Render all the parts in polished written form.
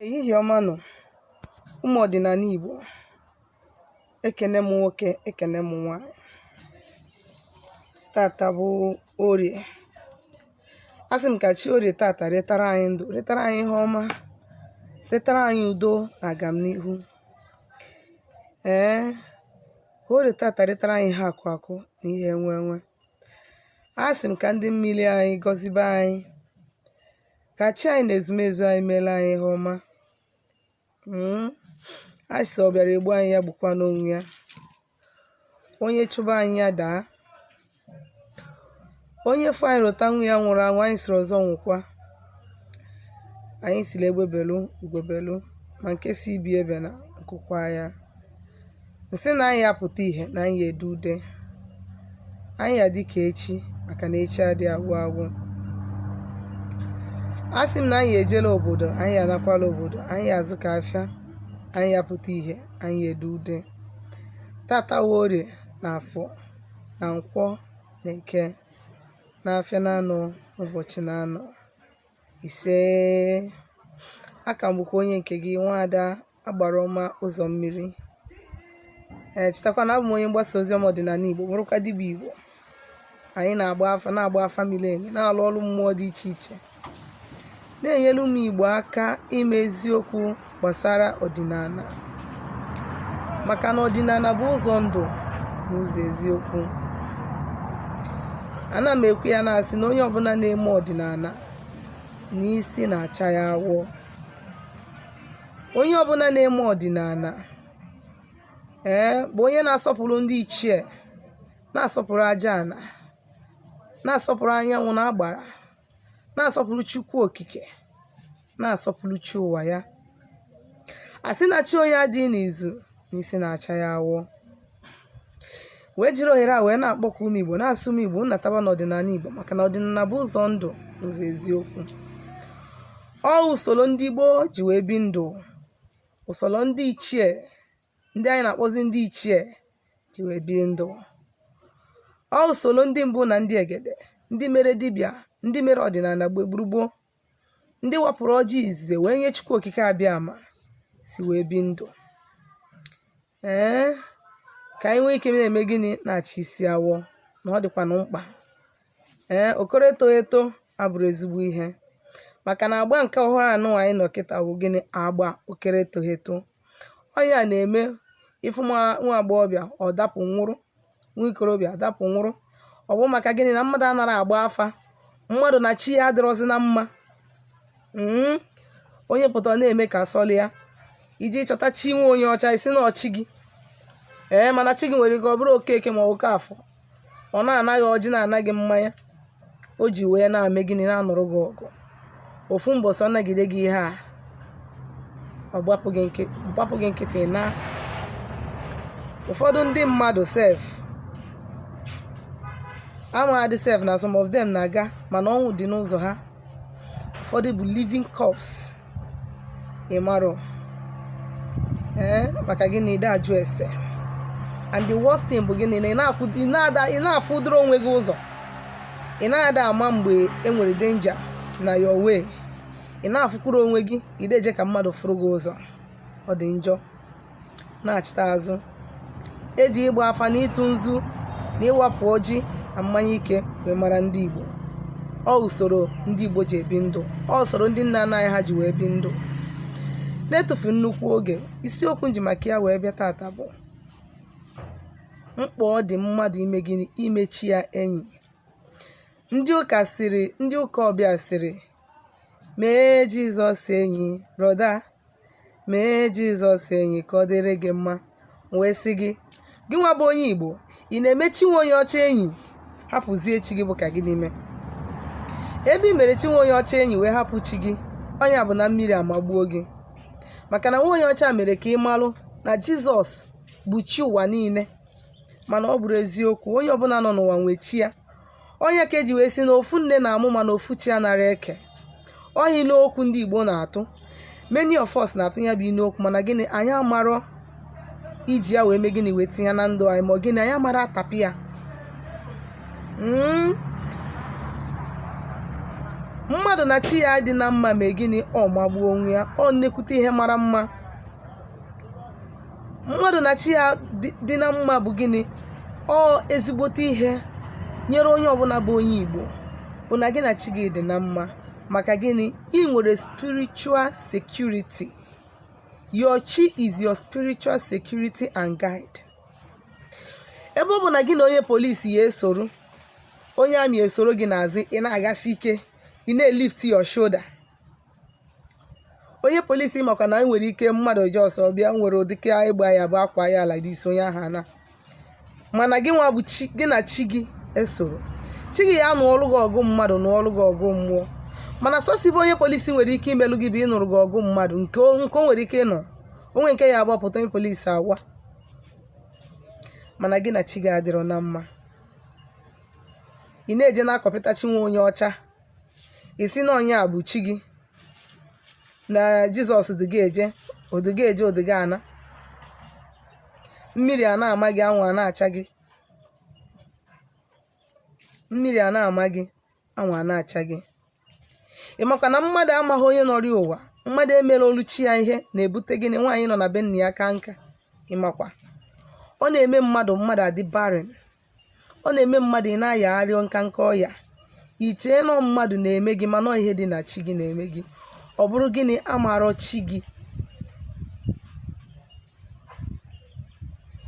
Ehihie ọma nọ ụmụ ọdịnala Igbo, ekene m nwoke, ekene m nwaanyị. Tata bụ orie. Asị m ka chi orie tata retara anyị ndụ, retara anyị ihe ọma, retara anyị udo na agamnihu. Ka orie tata retara anyị ihe akụ akụ na ihe enwe enwe. Asị m ka ndị mmiri anyị gọzibe anyị, ka chi anyị na ezumezu anyị meela anyị ihe ọma. A sị ọ bịara egbu anyị ya gbukwa n'onwe ya. Onye chụba anyị ya daa. Onye fụ anyị rụta nwa ya nwụrụ anwụ, anyị siri ọzọ nwụkwa. Anyị siri egbebelu ugobelu, ma nke si ibi ebe na nkụkwa ya. Nsị na anyị apụta ihe na anyị edu ude. Anyị ya dị ka echi, maka na echi adịghị agwụ agwụ. Asị m na anyị ejela obodo, anyị anakwala obodo, anyị azụ ka afịa, anyị apụta ihe, anyị edu ude. Tata orie na Afọ na Nkwọ na Eke na afịa na-anọ ụbọchị na-anọ ise. Aka m bụkwa onye nke gị, nwaada agbara ọma ụzọ mmiri. Chetakwa na abụ m onye mgbasa ozi ọdịnala Igbo, bụrụkwa dibịa Igbo. Anyị na-agba afa miri emi, na-alụ ọrụ mmụọ dị iche iche, na-enyere ụmụ Igbo aka ime eziokwu gbasara ọdịnala, maka na ọdịnala bụ ụzọ ndụ na ụzọ eziokwu. Ana m ekwu ya na-asị na onye ọbụla na-eme ọdịnala n'isi na-acha ya awọ. Onye ọbụla na-eme ọdịnala bụ onye na-asọpụrụ ndị ichie, na-asọpụrụ aja ana, na-asọpụrụ anyanwụ na agbara, na-asọpụrụ Chukwu Okike, na-asọpụrụ chi ụwa ya. Asị na chi onye adịghị n'izu n'isi na-acha ya awọ. Wee jiri ohere a wee na-akpọkọ ụmụ Igbo, na-asụ ụmụ Igbo nnataba n'ọdịnala Igbo, maka na ọdịnala bụ ụzọ ndụ, ụzọ eziokwu. Ọ usoro ndị Igbo ji wee bi ndụ, usoro ndị ichie, ndị anyị na-akpọzi ndị ichie ji wee bi ndụ. Ọ usoro ndị mbụ na ndị egede, ndị mere dibịa, ndị mere ọdịnala gburugburu, ndị wapụrụ ọjị izize wee nye Chukwu Okike abịa ama si wee bi ndụ. Ka anyị nwee ike na-eme gịnị? Na-achị isi awọ, na ọ dịkwa na mkpa. Okoro eto eto abụrụ ezigbo ihe, maka na agba nke ọhụrụ anụ anyị nọ kịta bụ gịnị? Agba okere eto eto. Onye a na-eme ịfụ nwa agbọghọbịa ọ dapụ nwụrụ, nwa ikorobịa dapụ nwụrụ. Ọ bụ maka gịnị? Na mmadụ anara agba afa, mmadụ na chi ya adịrọzi na mma. Onye pụta na-eme ka sọlị ya, iji chọta chi nwe onye ọcha, isi na ọchị gị. Mana chi gị nwere ike ọ bụrụ Okeke ma Oke Afọ. Ọ na-anaghị ọjị, na-anaghị mmanya, o ji wee na-ame gịnị? Na-anụrụ gị ọgụ. Ofu mbọsị ọ nagide gị ihe a, ọ gbapụ gị nkịtị. Na ụfọdụ ndị mmadụ sef amaghadị sef na some of them na-aga, mana ọnwụ dị n'ụzọ ha. Ụfọdụ bụ living corpse. Ị marụ maka gịnị? Ide ajụ ese. And the worst thing bụ gịnị? Na ị na-afụdoro onwe gị ụzọ. Ị na-ada ama mgbe e nwere danger na your way. Ị na-afụkwuru onwe gị, ideje ka mmadụ fụrụ gị ụzọ. Ọ dị njọ. Na-achịta azụ. Eji ịgba afa na ịtụ nzu na ịwapụ ọjị na mmanya ike wee mara ndị Igbo. Ọ usoro ndị Igbo ji ebi ndụ. Ọ usoro ndị nna nna anyị ha ji wee bi ndụ. Na-etufu nnukwu oge, isiokwu nji maka ya wee bịa tata bụ mkpa ọ dị mmadụ ime gịnị? Imechi ya enyi. Ndị ụka ọbịa sịrị, mee Jizọs enyi, brọda, mee Jizọs enyi ka ọ dịrị gị mma. Wee sị gị nwa bụ onye Igbo, ị na-emechi nwa onye ọcha enyi, hapụzie chi gị bụ ka gịnị mee? Ebe i mere chi nwa onye ọcha enyi wee hapụ chi gị, onye bụ na mmiri amagbuo gị. Maka na nwa onye ọcha mere ka ị malụ na Jizọs bụ chi ụwa niile, mana ọ bụrụ eziokwu. Onye ọbụla nọ n'ụwa nwe chi ya. Onye ka eji wee sị na ofu nne na-amụ mana ofu chi anara eke. Onye ilu okwu ndị Igbo na-atụ, many of us na-atụ ya bụ ilu okwu, mana gịnị? Anyị amarọ iji ya wee mee gịnị? Wee tinye na ndụ anyị, ma ọ gịnị? Anyị amara atapị ya. mmadụ na chi ya dị na mma ma gịnị ọ magbuo onwe ya, ọ nnekwute ihe mara mma. Mmadụ na chi ya dị na mma bụ gịnị, ọ ezigbote ihe nyere onye ọbụla bụ onye Igbo, bụ na gị na chi gị dị na mma. Maka gịnị, ị nwere spiritual security. Your chi is your spiritual security and guide. Ebe ọ bụ na gị na onye polisi ya esoro, onye amị esoro gị n'azụ, ị na-agasi ike, ị na-elift your shoulder. Onye polisi makwa na nwere ike mmadụ ji ọsọ bịa, nwere ụdịka ịgba ya bụ akwa ya ala dị isi onye ahụ ana, mana gị nwa bụ chi gị na chi gị esoro. Chi gị ya nụọlụ gị ọgụ mmadụ, nụọlụ gị ọgụ mmụọ. Mana sọsive onye polisi nwere ike imelụ gị bụ ịnụrụ gị ọgụ mmadụ, nke o nwere ike ịnụ onwe nke ya agbapụta onye polisi awa. Mana gị na chi gị adịrọ na mma. Ị na-eje na-akọpịta chi nwe onye ọcha, isi na onye a bụ chi gị, na Jizọs duga eje oduga ana, mmiri a na-ama gị, anwụ a na-acha gị, mmiri a na-ama gị, anwụ a na-acha gị. Ị makwa na mmadụ amaghị onye nọrọ ụwa, mmadụ emere olu chi ya ihe na-ebute gịnị, nwaanyị nọ na be nna ya ka nka. Ị makwa ọ na-eme mmadụ adị barren, ọ na-eme mmadụ ị na-ayagharị nka nka ọya. Ichee nọ mmadụ na-eme gị, mana ihe dị na chi gị na-eme gị. Ọ bụrụ gịnị, amarọ chi gị.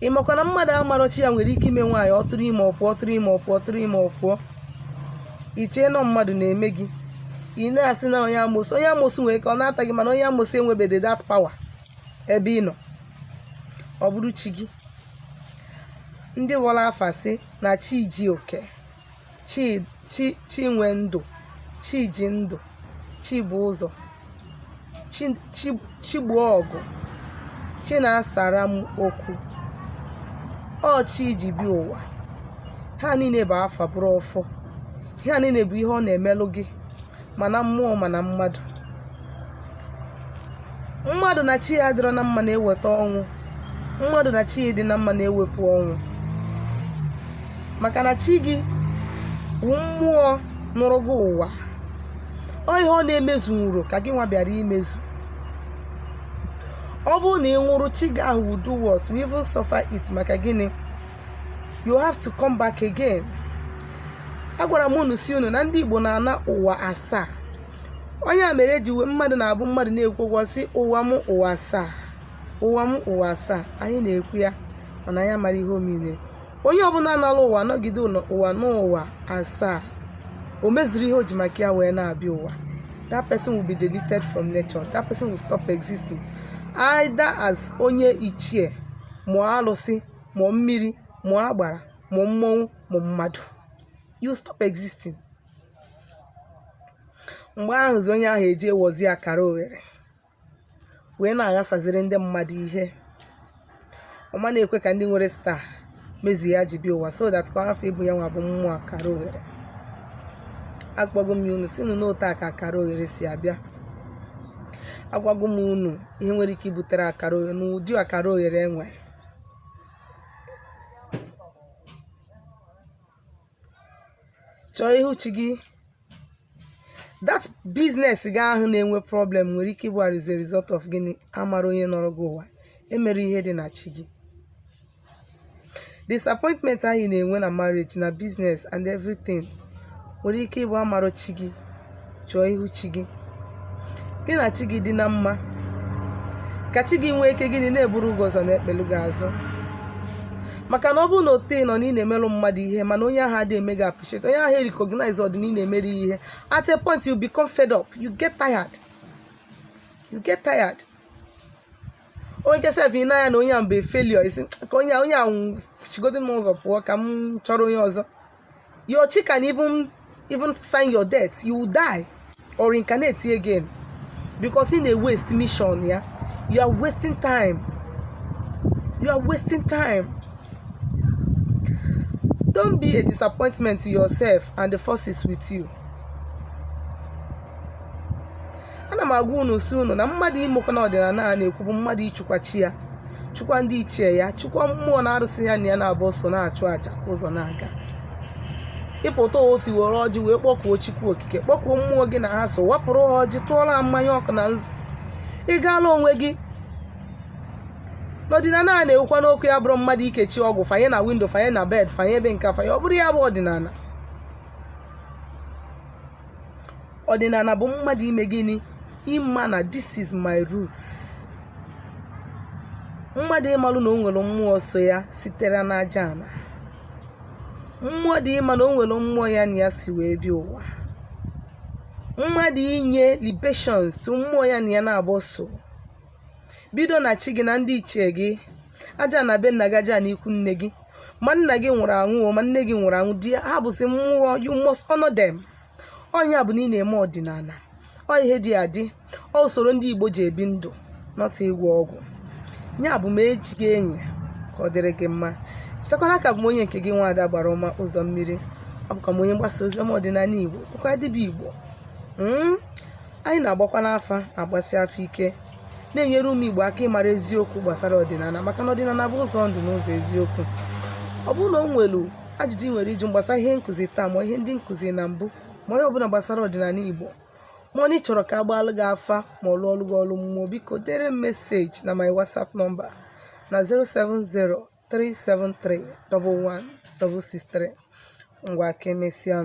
Ị makwa na mmadụ amarọ chi ya nwere ike ime nwaanyị ọ tụrụ ime ọpụọ, tụrụ ime ọpụọ, tụrụ ime ọpụọ. Ichee nọ mmadụ na-eme gị, ị na-asị na onye amosu nwere ka ọ na-ata gị, mana onye amosu enwebede that power ebe ị nọ. Ọ bụrụ chi gị. Ndị wọla afa sị na chi ji oke, chi nwe ndụ, chi ji ndụ, chi bụ ụzọ, chi gbuo ọgụ, chi na-asara m okwu, ọ chi ji bi ụwa. Ha niile bụ afa bụrụ ọfọ. Ha niile bụ ihe ọ na-emelụ gị, mana mmụọ mana mmadụ. Mmadụ na chi ya dịrọ na mma na-eweta ọnwụ, mmadụ na chi ya dị na mma na-ewepụ ọnwụ. Maka na chi gị bụ mmụọ nụrụ gị ụwa, ọ ihe ọ na-emezu nwụrụ ka gị nwa bịara imezu. Ọ bụrụ na ị nwụrụ, chi gị ahụ will do what? We even suffer it. Maka gịnị? You have to come back again. Agwara m unu si unu na ndị Igbo na-ana ụwa asaa. Onye a mere eji mmadụ na-abụ mmadụ na-ekwu ụgwọ si ụwa m ụwa asaa, ụwa m ụwa asaa. Anyị na-ekwu ya mana anyị amara ihe omine. Onye ọbụla nala ụwa nọgide ụwa n'ụwa asaa, o meziri ihe o ji maka ya wee na-abịa ụwa. That person will be deleted from nature. That person will stop existing. Either as onye ichie, mụọ alụsị, mụọ mmiri, mụọ agbara, mụọ mmọnwụ, mụọ mmadụ. You stop existing. Mgbe ahụzi onye ahụ eji ewozi akara oghere wee na-aghasaziri ndị mmadụ ihe. Ọma na-ekwe ka ndị nwere star mezu ya ji bịa ụwa, so that ka afọ ịbụ ya nwa bụ mmụọ akara oghere. Agwago m unu si unu n'otu aka akara oghere si abịa. Agwago m unu ihe nwere ike ibutere akara oghere n'ụdị akara oghere enwe. Chọọ ihu chi gị. That business gị ahụ na-enwe problem nwere ike ịbụ as a result of gịnị, amara onye nọrọ gị ụwa, emere ihe dị na chi gị. Disappointment ahụ na-enwe na marriage, na business and everything nwere ike ịbụ amara chi gị. Chọọ ihu chi gị. Gị na chi gị dị na mma, ka chi gị nwee ike gịnị na-eburu gị ụzọ na-ekpelu gị azụ. Maka na ọ bụrụ na ote nọ na ị na-emelụ mmadụ ihe mana onye ahụ adịghị eme gị appreciate, onye ahụ recognize ọdịnihu na-emere ihe, at a point you become fed up, you get tired. Onye kesef ị na-anya na onye ahụ bụ failure, isi ka onye ahụ chigodo m ụzọ pụọ ka m chọrọ onye ọzọ. Your chi can even sign your death. You will die or reincarnate again because in a waste mission. Yeah, you are wasting time. Don't be a disappointment to yourself and the forces with you. Ana m agwa unu si unu na mmadụ imekọ na ọdịnala na-ekwu bụ mmadụ ịchụkwa chi ya, chụkwa ndị ichie ya, chụkwa mmụọ na arụsị ya na ya na-abụ so na-achụ aja ka ụzọ na-aga. ịpụta otu were ọjị wee kpọkuo Chukwu okike, kpọkuo mmụọ gị na ha so, wapụrụ ha ọjị, tụọla mmanya ọkụ na nzu. Ị gaala onwe gị n'ọdịnala a na-ewukwa n'okwu ya bụrụ mmadụ ikechi ọgwụ fanye na windo, fanye na bed, fanye ebe nke fanye. Ọ bụrụ ya bụ ọdịnala. Ọdịnala bụ mmadụ ime gịnị? Ịma na this is my roots. Mmadụ ịmalụ na o nwere mmụọ so ya sitere n'aja ana. Mmụọ dị ịma na o nwere mmụọ ya na ya si wee bịa ụwa. Mmadụ inye libations to mmụọ ya na ya na-abụ so. Bido na chi gị na ndị ichie gị, aja na be nna gị, aja na ikwu nne gị, ma nna gị nwụrụ anwụ ma nne gị nwụrụ anwụ, di ha bụzi mmụọ, you must honor them. Ọnya bụ na ị na-eme ọdịnala. Ọ ihe dị adị. Ọ usoro ndị Igbo ji ebi ndụ, nọta ịgwọ ọgwụ. Nya bụ ma eji gị enyi ka ọ dịrị gị mma. Sekwana ka bụ onye nke gị Nwaada gbara ọma ụzọ mmiri. Abụkwa m onye mgbasa ozi ọma ọdịnala Igbo, bụkwa dibịa Igbo. Anyị na-agbakwa n'afa agbasi afọ ike, na-enyere ụmụ Igbo aka ịmara eziokwu gbasara ọdịnala, maka na ọdịnala bụ ụzọ ndụ n'ụzọ eziokwu. Ọ bụrụ na o nwere ajụjụ ị nwere iju gbasara ihe nkụzi taa, ma ihe ndị nkụzi na mbụ, ma onye ọbụla gbasara ọdịnala Igbo, ma ọ na ị chọrọ ka a gbaalụ gị afa ma ọ lụọ ọlụ gị ọlụ mmụọ, biko dere m meseji na my WhatsApp nọmba na 07037311663. Ngwa ka emesịa.